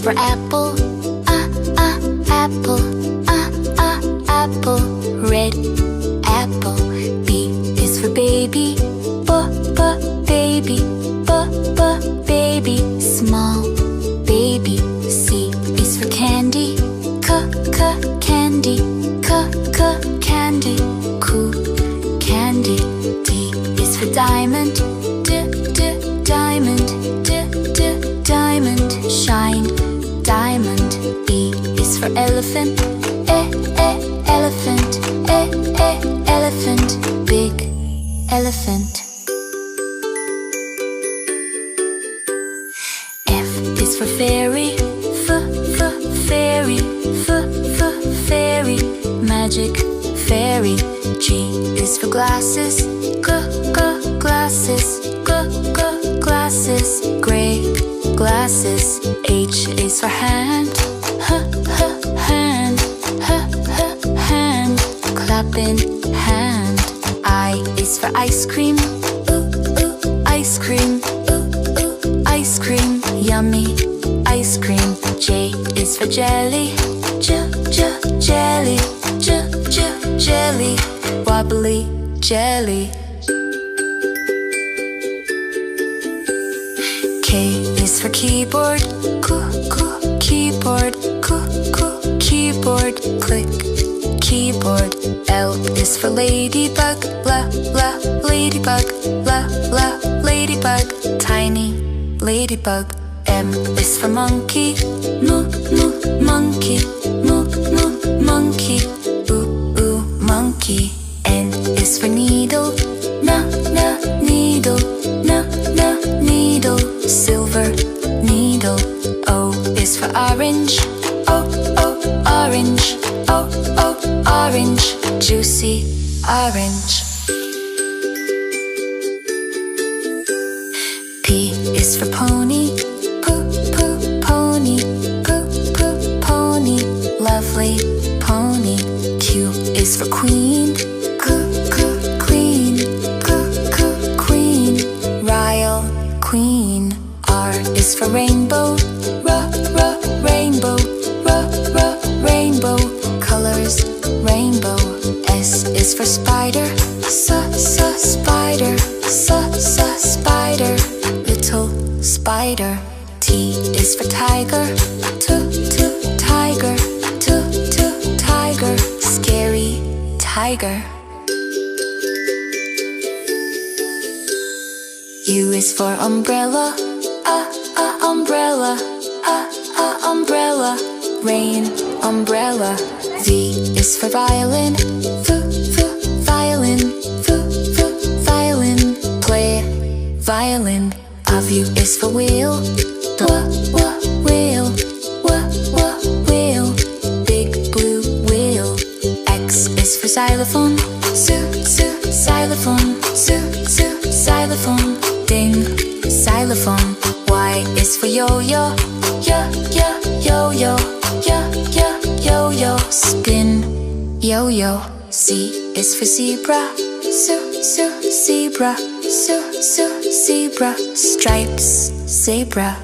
For apple, apple, apple. Red apple. B is for baby, baby, baby. Small baby. C is for candy, candy, candy. Cool candy. D is for diamond, diamond, diamond. Shine diamond. E is for elephant, elephant, elephant. Big elephant. F is for fairy, fairy, fairy. Magic fairy. G is for glasses, glasses, glasses. Gray glasses. H is for hand, hand, hand. Clapping hand. I is for ice cream, ice cream, ice cream. Yummy ice cream. J is for jelly, jelly, jelly. Wobbly jelly. K is for keyboard, keyboard, keyboard. Click keyboard. L is for ladybug, ladybug, ladybug. Tiny ladybug. M is for monkey, monkey, monkey. Monkey. N is for needle, needle, needle. Silver needle. O is for orange, orange, orange. Juicy orange. P is for pony, pony, pony. Lovely pony. Q is for queen, queen, queen. Royal queen. R is for rainbow, rainbow, rainbow. Colors rainbow. S is for spider, spider, spider. Little spider. T is for tiger, tiger, tiger. Scary tiger. U is for umbrella, umbrella, umbrella. Rain umbrella. V is for violin, violin, violin. Play violin. W is for wheel, wheel, wheel. Big blue wheel. X is for xylophone, xylophone, xylophone. Ding xylophone. Y is for yo-yo, yo-yo, yo-yo. Spin yo-yo. Z is for zebra, zebra, zebra. Stripes zebra.